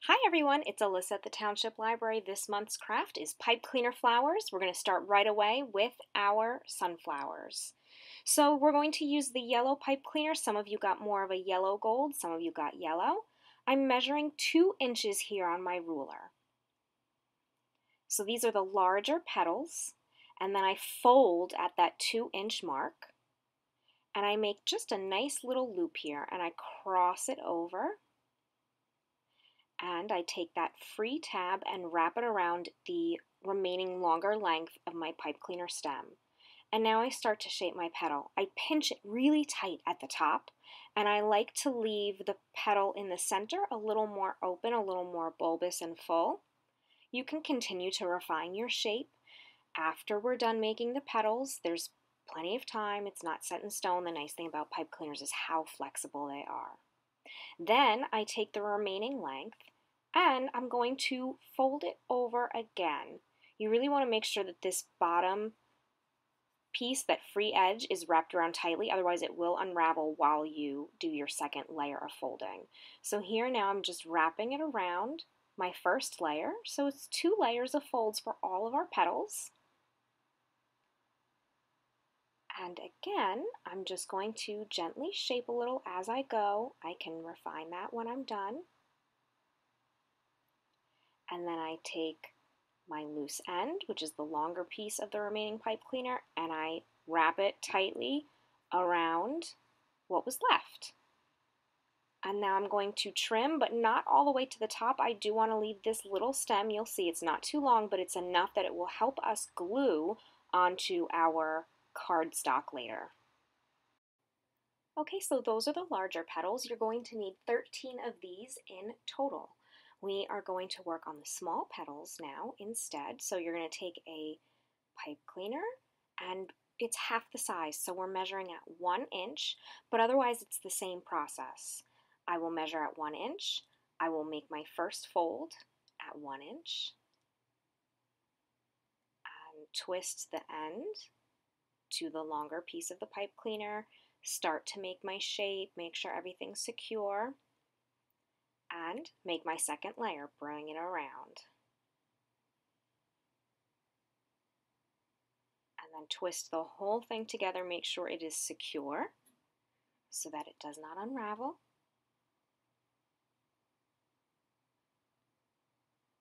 Hi everyone, it's Alyssa at the Township Library. This month's craft is pipe cleaner flowers. We're going to start right away with our sunflowers. So we're going to use the yellow pipe cleaner. Some of you got more of a yellow gold, some of you got yellow. I'm measuring 2 inches here on my ruler. So these are the larger petals, and then I fold at that 2-inch mark, and I make just a nice little loop here, and I cross it over. And I take that free tab and wrap it around the remaining longer length of my pipe cleaner stem. And now I start to shape my petal. I pinch it really tight at the top, and I like to leave the petal in the center a little more open, a little more bulbous and full. You can continue to refine your shape. After we're done making the petals, there's plenty of time. It's not set in stone. The nice thing about pipe cleaners is how flexible they are. Then I take the remaining length and I'm going to fold it over again. You really want to make sure that this bottom piece, that free edge, is wrapped around tightly, otherwise it will unravel while you do your second layer of folding. So here now I'm just wrapping it around my first layer, so it's 2 layers of folds for all of our petals. And again, I'm just going to gently shape a little as I go. I can refine that when I'm done. And then I take my loose end, which is the longer piece of the remaining pipe cleaner, and I wrap it tightly around what was left. And now I'm going to trim, but not all the way to the top. I do want to leave this little stem. You'll see it's not too long, but it's enough that it will help us glue onto our cardstock later. Okay, so those are the larger petals. You're going to need 13 of these in total. We are going to work on the small petals now instead. So you're going to take a pipe cleaner, and it's half the size, so we're measuring at 1 inch, but otherwise it's the same process. I will measure at 1 inch. I will make my first fold at 1 inch and twist the end to the longer piece of the pipe cleaner, start to make my shape, make sure everything's secure, and make my second layer, bring it around. And then twist the whole thing together, make sure it is secure so that it does not unravel.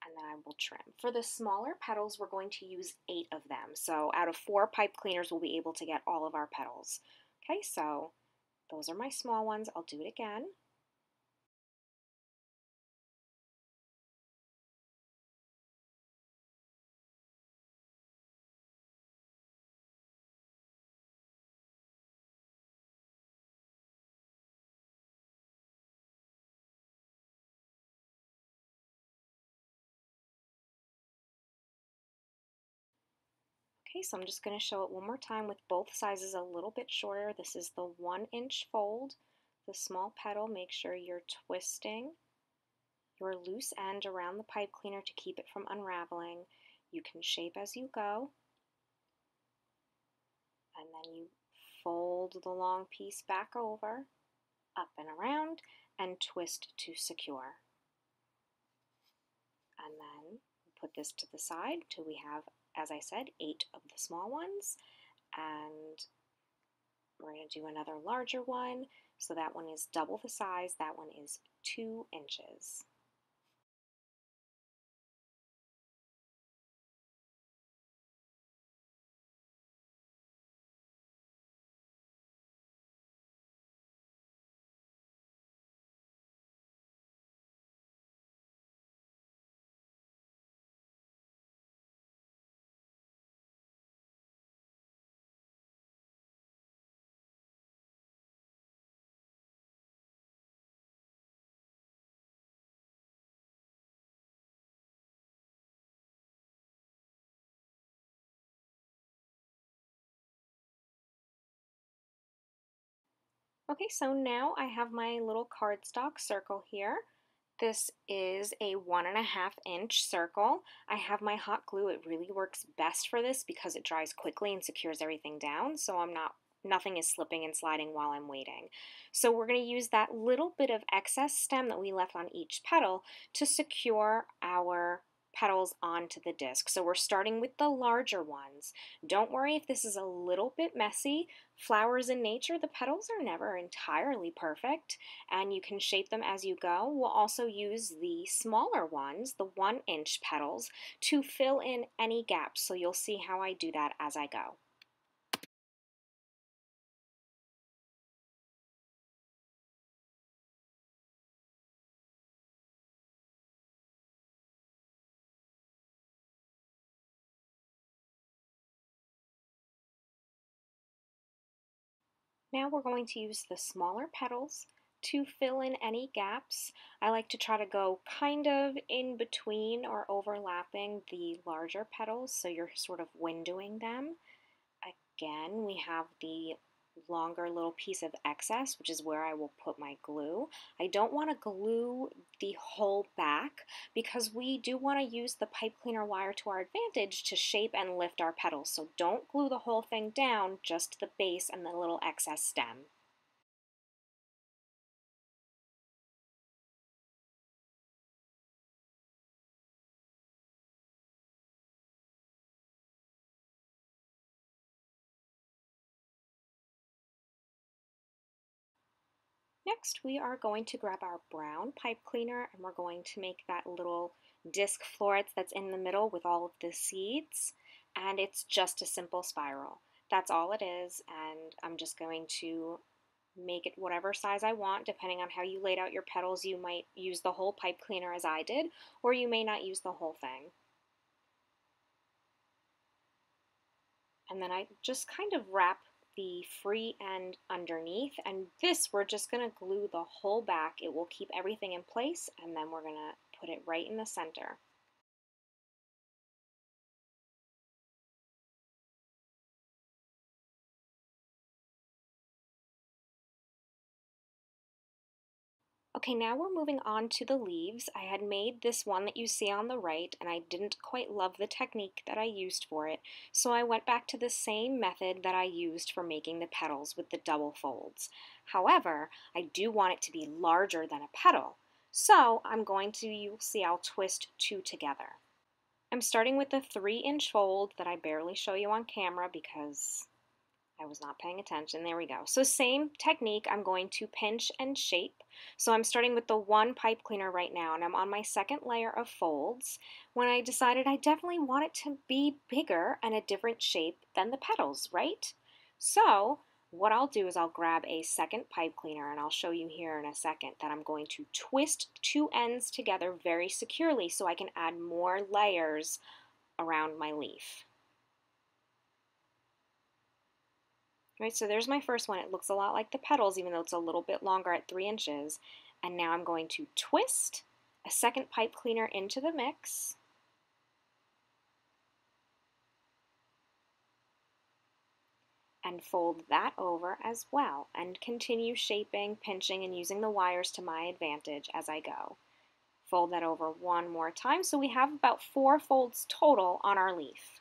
And then I will trim. For the smaller petals, we're going to use 8 of them. So out of 4 pipe cleaners, we'll be able to get all of our petals. Okay, so those are my small ones. I'll do it again. Okay, so I'm just going to show it one more time with both sizes a little bit shorter. This is the 1 inch fold. The small petal, make sure you're twisting your loose end around the pipe cleaner to keep it from unraveling. You can shape as you go. And then you fold the long piece back over, up and around, and twist to secure. And then put this to the side till we have, as I said, 8 of the small ones. And we're going to do another larger one. So that one is double the size. That one is 2 inches. Okay, so now I have my little cardstock circle here. This is a 1.5 inch circle. I have my hot glue. It really works best for this because it dries quickly and secures everything down, so I'm not nothing is slipping and sliding while I'm waiting. So we're going to use that little bit of excess stem that we left on each petal to secure our petals onto the disc. So we're starting with the larger ones. Don't worry if this is a little bit messy. Flowers in nature, the petals are never entirely perfect, and you can shape them as you go. We'll also use the smaller ones, the 1-inch petals, to fill in any gaps. So you'll see how I do that as I go. Now we're going to use the smaller petals to fill in any gaps. I like to try to go kind of in between or overlapping the larger petals so you're sort of windowing them. Again, we have the longer little piece of excess, which is where I will put my glue. I don't want to glue the whole back because we do want to use the pipe cleaner wire to our advantage to shape and lift our petals. So don't glue the whole thing down, just the base and the little excess stem. Next, we are going to grab our brown pipe cleaner and we're going to make that little disc florets that's in the middle with all of the seeds. And it's just a simple spiral. That's all it is, and I'm just going to make it whatever size I want. Depending on how you laid out your petals, you might use the whole pipe cleaner as I did, or you may not use the whole thing. And then I just kind of wrap the free end underneath, and this we're just going to glue the whole back. It will keep everything in place, and then we're going to put it right in the center. Okay, now we're moving on to the leaves. I had made this one that you see on the right, and I didn't quite love the technique that I used for it, so I went back to the same method that I used for making the petals with the double folds. However, I do want it to be larger than a petal, so I'm going to, you'll see I'll twist two together. I'm starting with the 3-inch fold that I barely show you on camera because I was not paying attention. There we go. So same technique, I'm going to pinch and shape. So I'm starting with the one pipe cleaner right now, and I'm on my second layer of folds when I decided I definitely want it to be bigger and a different shape than the petals, right? So what I'll do is I'll grab a second pipe cleaner, and I'll show you here in a second that I'm going to twist two ends together very securely so I can add more layers around my leaf. Right, so there's my first one. It looks a lot like the petals, even though it's a little bit longer at 3 inches. And now I'm going to twist a second pipe cleaner into the mix. And fold that over as well. And continue shaping, pinching, and using the wires to my advantage as I go. Fold that over one more time. So we have about 4 folds total on our leaf.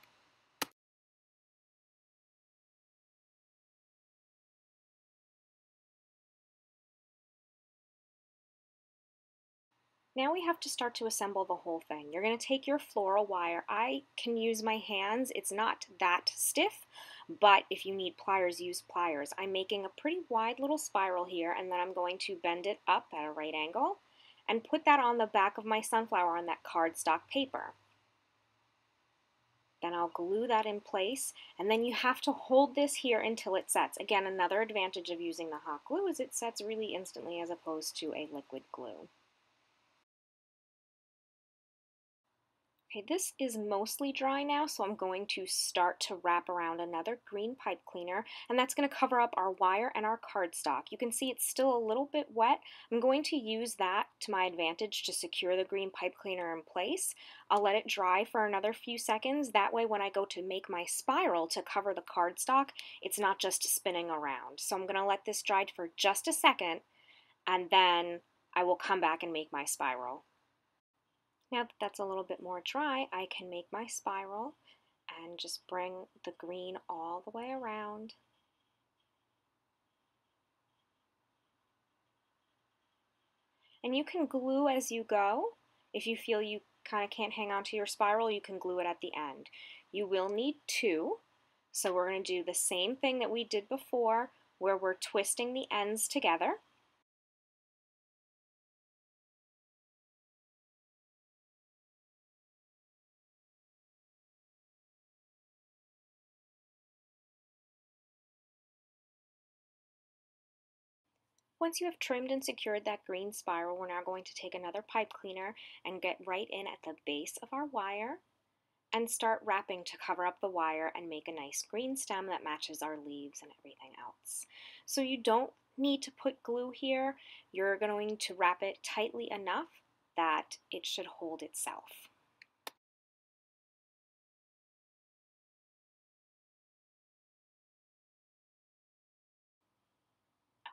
Now we have to start to assemble the whole thing. You're going to take your floral wire. I can use my hands. It's not that stiff, but if you need pliers, use pliers. I'm making a pretty wide little spiral here, and then I'm going to bend it up at a right angle and put that on the back of my sunflower on that cardstock paper. Then I'll glue that in place, and then you have to hold this here until it sets. Again, another advantage of using the hot glue is it sets really instantly as opposed to a liquid glue. Okay, this is mostly dry now, so I'm going to start to wrap around another green pipe cleaner, and that's going to cover up our wire and our cardstock. You can see it's still a little bit wet. I'm going to use that to my advantage to secure the green pipe cleaner in place. I'll let it dry for another few seconds. That way when I go to make my spiral to cover the cardstock, it's not just spinning around. So I'm going to let this dry for just a second, and then I will come back and make my spiral. Now that that's a little bit more dry, I can make my spiral and just bring the green all the way around. And you can glue as you go. If you feel you kind of can't hang on to your spiral, you can glue it at the end. You will need two, so we're going to do the same thing that we did before, where we're twisting the ends together. Once you have trimmed and secured that green spiral, we're now going to take another pipe cleaner and get right in at the base of our wire and start wrapping to cover up the wire and make a nice green stem that matches our leaves and everything else. So you don't need to put glue here. You're going to wrap it tightly enough that it should hold itself.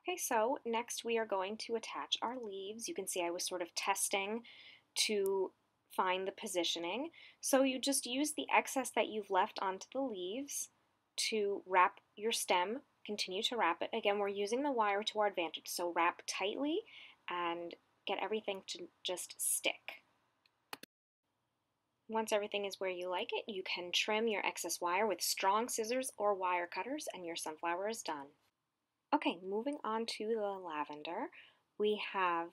Okay, so next we are going to attach our leaves. You can see I was sort of testing to find the positioning. So you just use the excess that you've left onto the leaves to wrap your stem, continue to wrap it. Again, we're using the wire to our advantage, so wrap tightly and get everything to just stick. Once everything is where you like it, you can trim your excess wire with strong scissors or wire cutters and your sunflower is done. Okay, moving on to the lavender. We have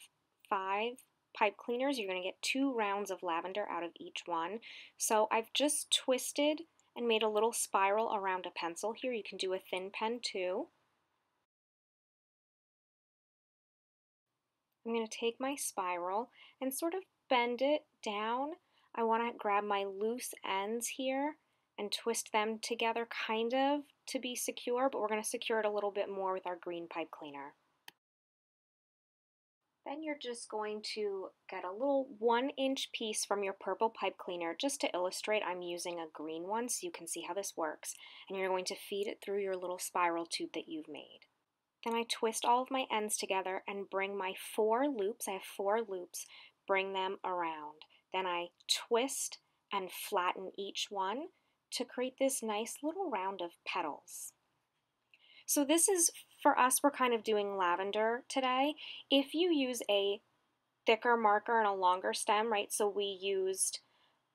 5 pipe cleaners. You're going to get 2 rounds of lavender out of each one. So I've just twisted and made a little spiral around a pencil here. You can do a thin pen too. I'm going to take my spiral and sort of bend it down. I want to grab my loose ends here and twist them together kind of to be secure, but we're going to secure it a little bit more with our green pipe cleaner. Then you're just going to get a little 1-inch piece from your purple pipe cleaner. Just to illustrate, I'm using a green one so you can see how this works. And you're going to feed it through your little spiral tube that you've made. Then I twist all of my ends together and bring my 4 loops, I have 4 loops, bring them around. Then I twist and flatten each one to create this nice little round of petals. So this is, for us, we're kind of doing lavender today. If you use a thicker marker and a longer stem, right, so we used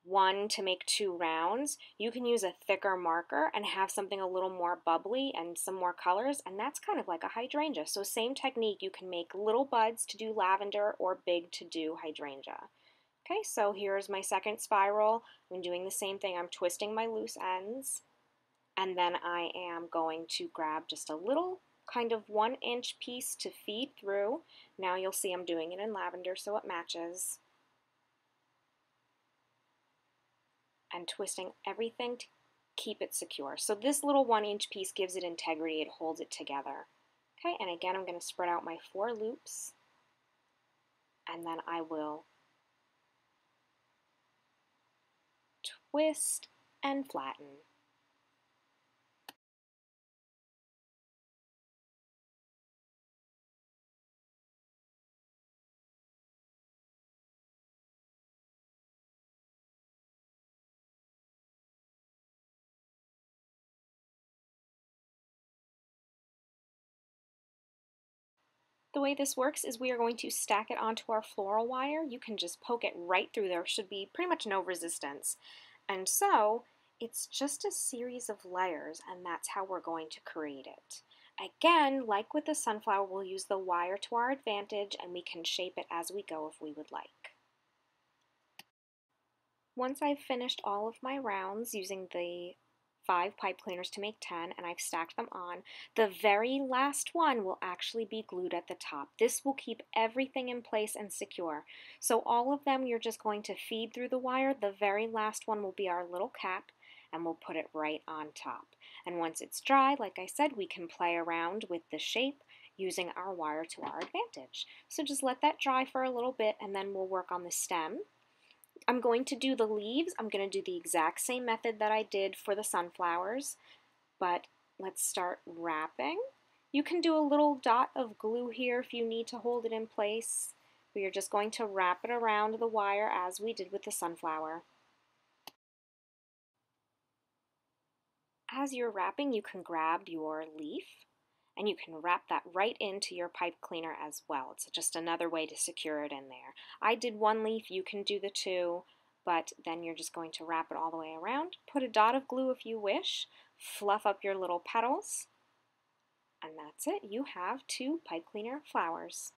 1 to make 2 rounds, you can use a thicker marker and have something a little more bubbly and some more colors, and that's kind of like a hydrangea. So same technique, you can make little buds to do lavender or big to do hydrangea. Okay, so here's my second spiral. I'm doing the same thing. I'm twisting my loose ends. And then I am going to grab just a little kind of 1-inch piece to feed through. Now you'll see I'm doing it in lavender so it matches. And twisting everything to keep it secure. So this little 1-inch piece gives it integrity, it holds it together. Okay, and again I'm going to spread out my 4 loops and then I will twist and flatten. The way this works is we are going to stack it onto our floral wire. You can just poke it right through. There should be pretty much no resistance. And so it's just a series of layers, and that's how we're going to create it. Again, like with the sunflower, we'll use the wire to our advantage and we can shape it as we go if we would like. Once I've finished all of my rounds using the 5 pipe cleaners to make 10 and I've stacked them on, the very last one will actually be glued at the top. This will keep everything in place and secure. So all of them you're just going to feed through the wire. The very last one will be our little cap and we'll put it right on top. And once it's dry, like I said, we can play around with the shape using our wire to our advantage. So just let that dry for a little bit and then we'll work on the stem. I'm going to do the leaves. I'm going to do the exact same method that I did for the sunflowers, but let's start wrapping. You can do a little dot of glue here if you need to hold it in place. We are just going to wrap it around the wire as we did with the sunflower. As you're wrapping, you can grab your leaf And you can wrap that right into your pipe cleaner as well. It's just another way to secure it in there. I did one leaf, you can do the two, but then you're just going to wrap it all the way around. Put a dot of glue if you wish, fluff up your little petals, and that's it. You have 2 pipe cleaner flowers.